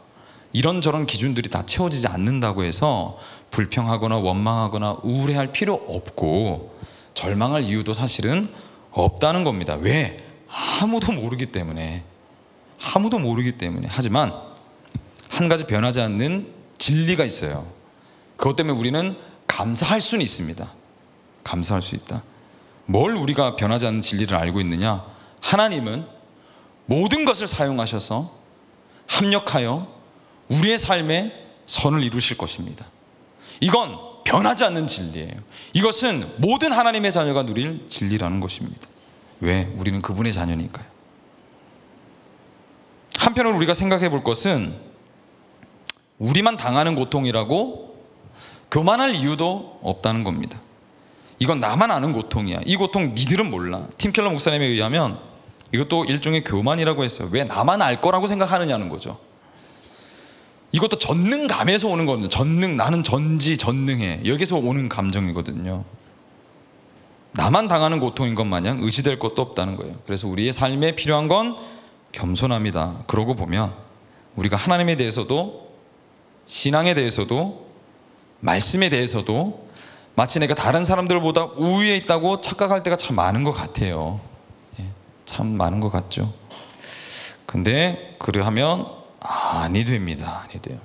이런저런 기준들이 다 채워지지 않는다고 해서 불평하거나 원망하거나 우울해할 필요 없고, 절망할 이유도 사실은 없다는 겁니다. 왜? 아무도 모르기 때문에. 아무도 모르기 때문에. 하지만 한 가지 변하지 않는 진리가 있어요. 그것 때문에 우리는 감사할 수는 있습니다. 감사할 수 있다. 뭘 우리가 변하지 않는 진리를 알고 있느냐? 하나님은 모든 것을 사용하셔서 합력하여 우리의 삶에 선을 이루실 것입니다. 이건 변하지 않는 진리예요. 이것은 모든 하나님의 자녀가 누릴 진리라는 것입니다. 왜? 우리는 그분의 자녀니까요. 한편으로 우리가 생각해 볼 것은, 우리만 당하는 고통이라고 교만할 이유도 없다는 겁니다. 이건 나만 아는 고통이야. 이 고통 니들은 몰라. 팀 켈러 목사님에 의하면 이것도 일종의 교만이라고 했어요. 왜 나만 알 거라고 생각하느냐는 거죠. 이것도 전능감에서 오는 거거든요. 전능, 나는 전지전능해. 여기서 오는 감정이거든요. 나만 당하는 고통인 것 마냥 의지될 것도 없다는 거예요. 그래서 우리의 삶에 필요한 건 겸손합니다. 그러고 보면 우리가 하나님에 대해서도, 신앙에 대해서도, 말씀에 대해서도 마치 내가 다른 사람들보다 우위에 있다고 착각할 때가 참 많은 것 같아요. 참 많은 것 같죠. 근데 그러하면 아니 됩니다. 아니 돼요.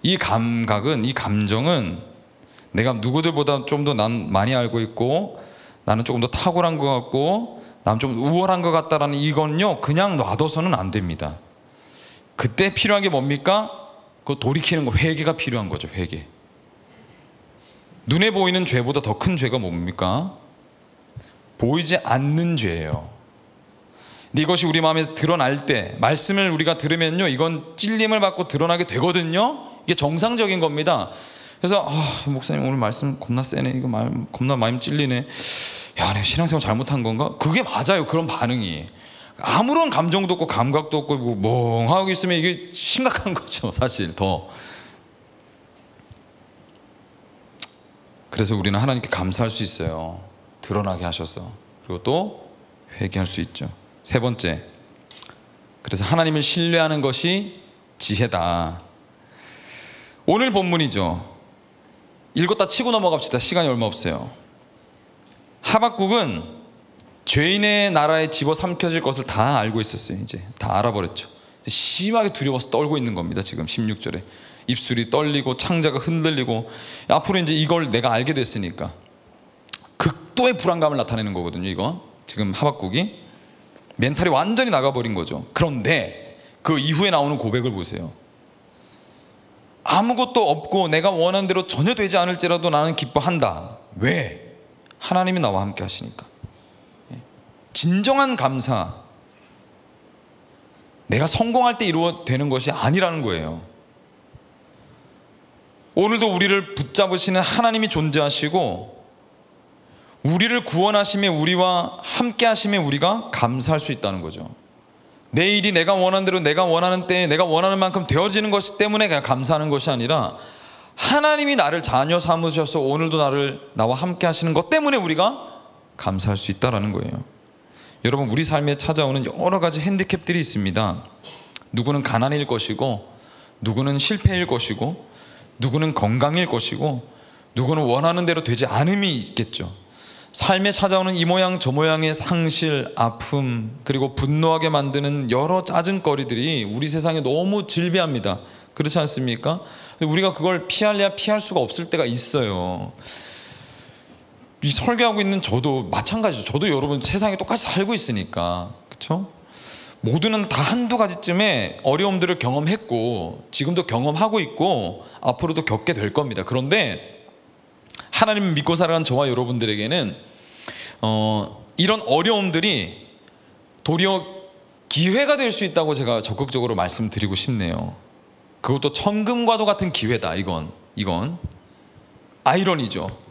이 감각은, 이 감정은 내가 누구들보다 좀 더 난 많이 알고 있고, 나는 조금 더 탁월한 것 같고, 나는 좀 우월한 것 같다라는 이건요, 그냥 놔둬서는 안 됩니다. 그때 필요한 게 뭡니까? 그 돌이키는 거, 회개가 필요한 거죠. 회개. 눈에 보이는 죄보다 더 큰 죄가 뭡니까? 보이지 않는 죄예요. 근데 이것이 우리 마음에 드러날 때, 말씀을 우리가 들으면요, 이건 찔림을 받고 드러나게 되거든요. 이게 정상적인 겁니다. 그래서 목사님 오늘 말씀 겁나 세네, 이거 겁나 마음 찔리네, 야 내가 신앙생활 잘못한 건가? 그게 맞아요. 그런 반응이 아무런 감정도 없고 감각도 없고 뭐 멍하고 있으면 이게 심각한 거죠, 사실. 더. 그래서 우리는 하나님께 감사할 수 있어요. 드러나게 하셔서. 그리고 또 회개할 수 있죠. 세 번째, 그래서 하나님을 신뢰하는 것이 지혜다. 오늘 본문이죠. 읽었다 치고 넘어갑시다. 시간이 얼마 없어요. 하박국은 죄인의 나라에 집어삼켜질 것을 다 알고 있었어요. 이제 다 알아버렸죠. 심하게 두려워서 떨고 있는 겁니다. 지금 16절에 입술이 떨리고 창자가 흔들리고, 앞으로 이제 이걸 내가 알게 됐으니까 극도의 불안감을 나타내는 거거든요. 이거 지금 하박국이 멘탈이 완전히 나가버린 거죠. 그런데 그 이후에 나오는 고백을 보세요. 아무것도 없고 내가 원하는 대로 전혀 되지 않을지라도 나는 기뻐한다. 왜? 하나님이 나와 함께 하시니까. 진정한 감사, 내가 성공할 때 이루어되는 것이 아니라는 거예요. 오늘도 우리를 붙잡으시는 하나님이 존재하시고, 우리를 구원하심에, 우리와 함께 하심에 우리가 감사할 수 있다는 거죠. 내 일이 내가 원하는 대로, 내가 원하는 때에, 내가 원하는 만큼 되어지는 것이 때문에 그냥 감사하는 것이 아니라, 하나님이 나를 자녀 삼으셔서 오늘도 나와 함께 하시는 것 때문에 우리가 감사할 수 있다는 거예요. 여러분, 우리 삶에 찾아오는 여러 가지 핸디캡들이 있습니다. 누구는 가난일 것이고, 누구는 실패일 것이고, 누구는 건강일 것이고, 누구는 원하는 대로 되지 않음이 있겠죠. 삶에 찾아오는 이 모양 저 모양의 상실, 아픔, 그리고 분노하게 만드는 여러 짜증거리들이 우리 세상에 너무 질비합니다. 그렇지 않습니까? 우리가 그걸 피할래야 피할 수가 없을 때가 있어요. 이 설교하고 있는 저도 마찬가지죠. 저도 여러분 세상에 똑같이 살고 있으니까, 그렇죠? 모두는 다 한두 가지쯤에 어려움들을 경험했고 지금도 경험하고 있고 앞으로도 겪게 될 겁니다. 그런데 하나님을 믿고 살아가는 저와 여러분들에게는 이런 어려움들이 도리어 기회가 될 수 있다고 제가 적극적으로 말씀드리고 싶네요. 그것도 천금과도 같은 기회다. 이건 아이러니죠.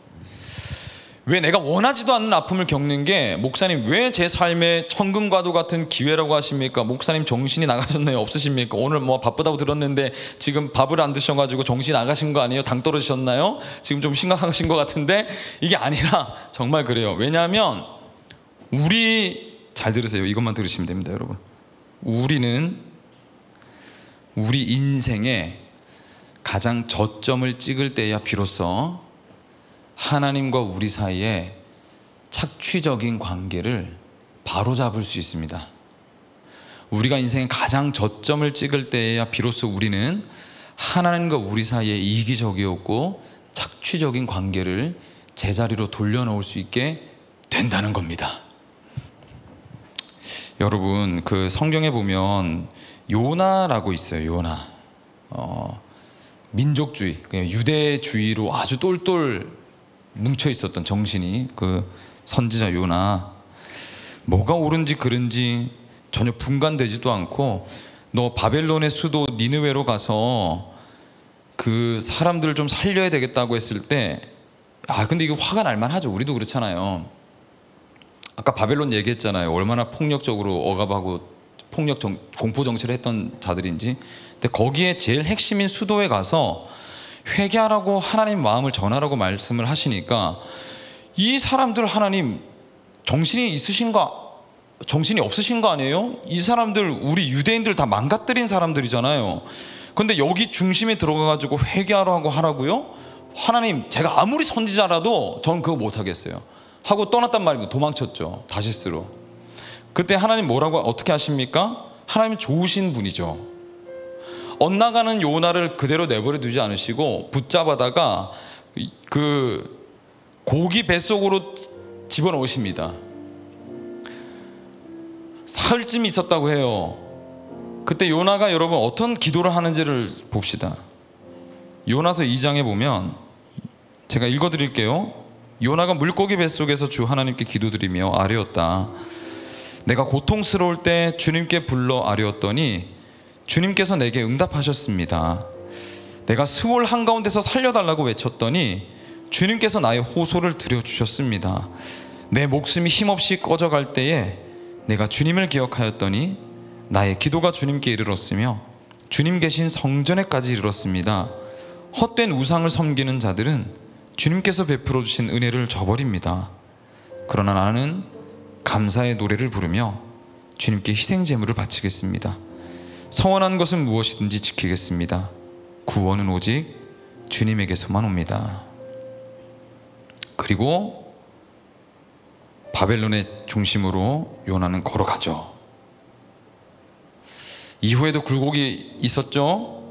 왜 내가 원하지도 않는 아픔을 겪는 게, 목사님 왜 제 삶에 천금과도 같은 기회라고 하십니까? 목사님 정신이 나가셨나요? 없으십니까? 오늘 뭐 바쁘다고 들었는데 지금 밥을 안 드셔가지고 정신이 나가신 거 아니에요? 당 떨어지셨나요? 지금 좀 심각하신 것 같은데, 이게 아니라 정말 그래요. 왜냐하면 잘 들으세요. 이것만 들으시면 됩니다, 여러분. 우리는 우리 인생에 가장 저점을 찍을 때야 비로소 하나님과 우리 사이에 착취적인 관계를 바로잡을 수 있습니다. 우리가 인생의 가장 저점을 찍을 때에야 비로소 우리는 하나님과 우리 사이에 이기적이었고 착취적인 관계를 제자리로 돌려놓을 수 있게 된다는 겁니다. 여러분, 그 성경에 보면 요나라고 있어요. 요나. 민족주의, 유대주의로 아주 똘똘 뭉쳐 있었던 정신이, 그 선지자 요나, 뭐가 옳은지 그른지 전혀 분간되지도 않고, 너 바벨론의 수도 니느웨로 가서 그 사람들을 좀 살려야 되겠다고 했을 때, 근데 이거 화가 날 만하죠. 우리도 그렇잖아요. 아까 바벨론 얘기했잖아요. 얼마나 폭력적으로 억압하고 공포 정치를 했던 자들인지. 근데 거기에 제일 핵심인 수도에 가서 회개하라고 하나님 마음을 전하라고 말씀을 하시니까, 이 사람들 하나님 정신이 없으신 거 아니에요? 이 사람들 우리 유대인들 다 망가뜨린 사람들이잖아요. 근데 여기 중심에 들어가가지고 회개하라고 하라고요? 하나님, 제가 아무리 선지자라도 전 그거 못하겠어요 하고 떠났단 말입니다. 도망쳤죠, 다시스로. 그때 하나님 어떻게 하십니까? 하나님이 좋으신 분이죠. 엇나가는 요나를 그대로 내버려 두지 않으시고 붙잡아다가 그 고기 뱃속으로 집어넣으십니다. 사흘쯤 있었다고 해요. 그때 요나가 여러분 어떤 기도를 하는지를 봅시다. 요나서 2장에 보면, 제가 읽어드릴게요. 요나가 물고기 뱃속에서 주 하나님께 기도드리며 아뢰었다. 내가 고통스러울 때 주님께 불러 아뢰었더니 주님께서 내게 응답하셨습니다. 내가 스올 한가운데서 살려달라고 외쳤더니 주님께서 나의 호소를 들여주셨습니다. 내 목숨이 힘없이 꺼져갈 때에 내가 주님을 기억하였더니 나의 기도가 주님께 이르렀으며 주님 계신 성전에까지 이르렀습니다. 헛된 우상을 섬기는 자들은 주님께서 베풀어 주신 은혜를 저버립니다. 그러나 나는 감사의 노래를 부르며 주님께 희생 제물을 바치겠습니다. 서원한 것은 무엇이든지 지키겠습니다. 구원은 오직 주님에게서만 옵니다. 그리고 바벨론의 중심으로 요나는 걸어가죠. 이후에도 굴곡이 있었죠.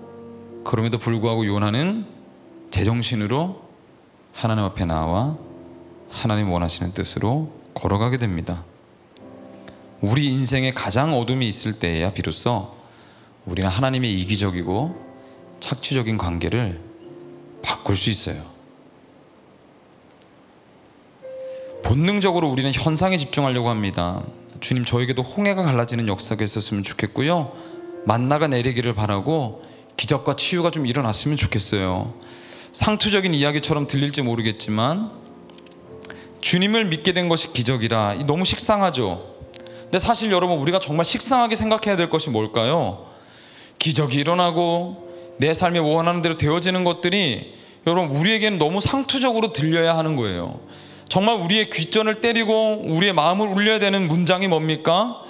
그럼에도 불구하고 요나는 제정신으로 하나님 앞에 나와 하나님 원하시는 뜻으로 걸어가게 됩니다. 우리 인생에 가장 어둠이 있을 때에야 비로소 우리는 하나님의 이기적이고 착취적인 관계를 바꿀 수 있어요. 본능적으로 우리는 현상에 집중하려고 합니다. 주님, 저에게도 홍해가 갈라지는 역사가 있었으면 좋겠고요, 만나가 내리기를 바라고 기적과 치유가 좀 일어났으면 좋겠어요. 상투적인 이야기처럼 들릴지 모르겠지만 주님을 믿게 된 것이 기적이라, 너무 식상하죠. 근데 사실 여러분, 우리가 정말 식상하게 생각해야 될 것이 뭘까요? 기적이 일어나고 내 삶에 원하는 대로 되어지는 것들이 여러분 우리에게는 너무 상투적으로 들려야 하는 거예요. 정말 우리의 귓전을 때리고 우리의 마음을 울려야 되는 문장이 뭡니까?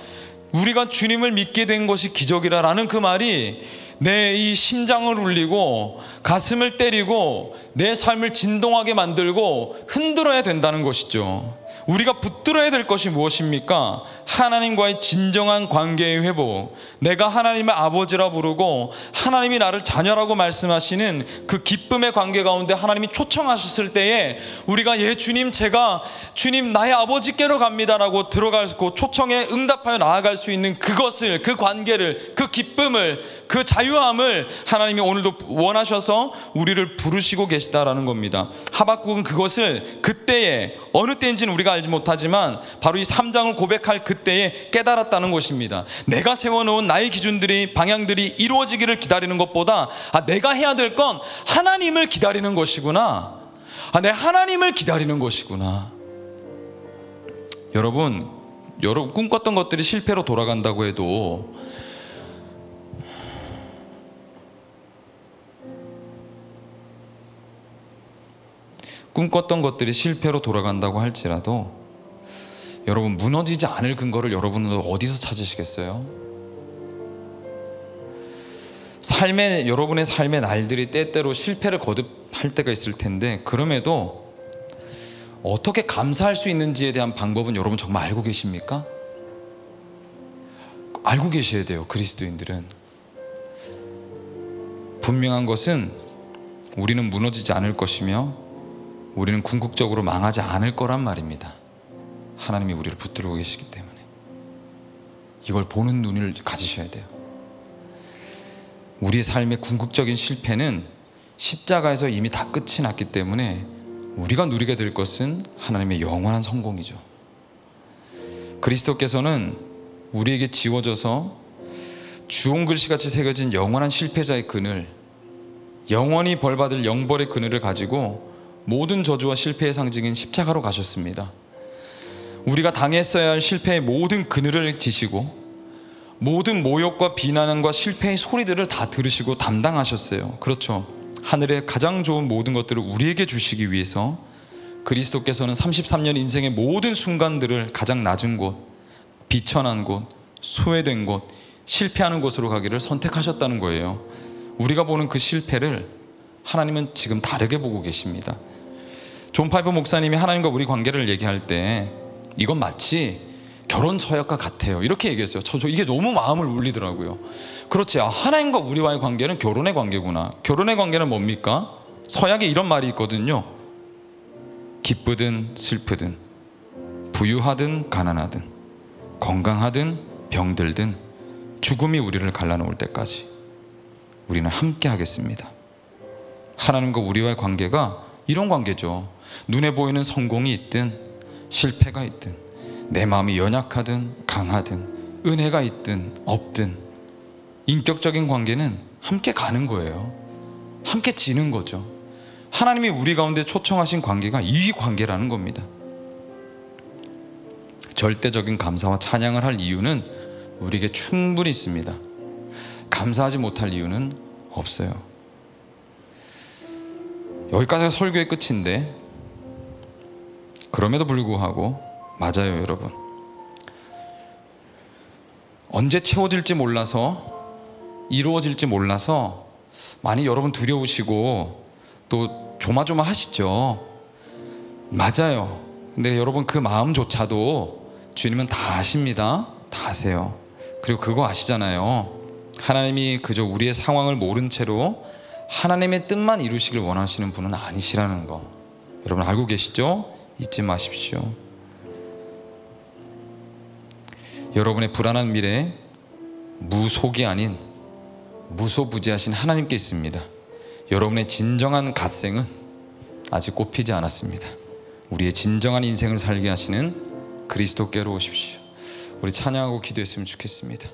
우리가 주님을 믿게 된 것이 기적이라라는 그 말이 내 이 심장을 울리고 가슴을 때리고 내 삶을 진동하게 만들고 흔들어야 된다는 것이죠. 우리가 붙들어야 될 것이 무엇입니까? 하나님과의 진정한 관계의 회복. 내가 하나님의 아버지라 부르고 하나님이 나를 자녀라고 말씀하시는 그 기쁨의 관계 가운데 하나님이 초청하셨을 때에 우리가 예 주님, 제가 주님 나의 아버지께로 갑니다라고 들어가고 초청에 응답하여 나아갈 수 있는 그것을, 그 관계를, 그 기쁨을, 그 자유함을 하나님이 오늘도 원하셔서 우리를 부르시고 계시다라는 겁니다. 하박국은 그것을 그때에, 어느 때인지는 우리가 알지 못하지만 바로 이 3장을 고백할 그때에 깨달았다는 것입니다. 내가 세워놓은 나의 기준들이, 방향들이 이루어지기를 기다리는 것보다 내가 해야 될 건 하나님을 기다리는 것이구나. 내 하나님을 기다리는 것이구나. 여러분 꿈꿨던 것들이 실패로 돌아간다고 해도 꿈꿨던 것들이 실패로 돌아간다고 할지라도 여러분 무너지지 않을 근거를 여러분은 어디서 찾으시겠어요? 여러분의 삶의 날들이 때때로 실패를 거듭할 때가 있을 텐데, 그럼에도 어떻게 감사할 수 있는지에 대한 방법은 여러분 정말 알고 계십니까? 알고 계셔야 돼요. 그리스도인들은 분명한 것은 우리는 무너지지 않을 것이며 우리는 궁극적으로 망하지 않을 거란 말입니다. 하나님이 우리를 붙들고 계시기 때문에 이걸 보는 눈을 가지셔야 돼요. 우리의 삶의 궁극적인 실패는 십자가에서 이미 다 끝이 났기 때문에 우리가 누리게 될 것은 하나님의 영원한 성공이죠. 그리스도께서는 우리에게 지워져서 주홍 글씨같이 새겨진 영원한 실패자의 그늘, 영원히 벌받을 영벌의 그늘을 가지고 모든 저주와 실패의 상징인 십자가로 가셨습니다. 우리가 당했어야 할 실패의 모든 그늘을 지시고 모든 모욕과 비난과 실패의 소리들을 다 들으시고 담당하셨어요. 그렇죠. 하늘의 가장 좋은 모든 것들을 우리에게 주시기 위해서 그리스도께서는 33년 인생의 모든 순간들을 가장 낮은 곳, 비천한 곳, 소외된 곳, 실패하는 곳으로 가기를 선택하셨다는 거예요. 우리가 보는 그 실패를 하나님은 지금 다르게 보고 계십니다. 존 파이퍼 목사님이 하나님과 우리 관계를 얘기할 때 이건 마치 결혼 서약과 같아요, 이렇게 얘기했어요. 저 이게 너무 마음을 울리더라고요. 그렇지, 하나님과 우리와의 관계는 결혼의 관계구나. 결혼의 관계는 뭡니까? 서약에 이런 말이 있거든요. 기쁘든 슬프든, 부유하든 가난하든, 건강하든 병들든 죽음이 우리를 갈라놓을 때까지 우리는 함께 하겠습니다. 하나님과 우리와의 관계가 이런 관계죠. 눈에 보이는 성공이 있든 실패가 있든, 내 마음이 연약하든 강하든, 은혜가 있든 없든, 인격적인 관계는 함께 가는 거예요. 함께 지는 거죠. 하나님이 우리 가운데 초청하신 관계가 이 관계라는 겁니다. 절대적인 감사와 찬양을 할 이유는 우리에게 충분히 있습니다. 감사하지 못할 이유는 없어요. 여기까지가 설교의 끝인데, 그럼에도 불구하고 맞아요, 여러분. 언제 채워질지 몰라서, 이루어질지 몰라서 많이 여러분 두려우시고 또 조마조마하시죠. 맞아요. 근데 여러분 그 마음조차도 주님은 다 아십니다. 다 아세요. 그리고 그거 아시잖아요. 하나님이 그저 우리의 상황을 모른 채로 하나님의 뜻만 이루시길 원하시는 분은 아니시라는 거 여러분 알고 계시죠? 잊지 마십시오. 여러분의 불안한 미래에 무속이 아닌 무소부지하신 하나님께 있습니다. 여러분의 진정한 갓생은 아직 꽃피지 않았습니다. 우리의 진정한 인생을 살게 하시는 그리스도께로 오십시오. 우리 찬양하고 기도했으면 좋겠습니다.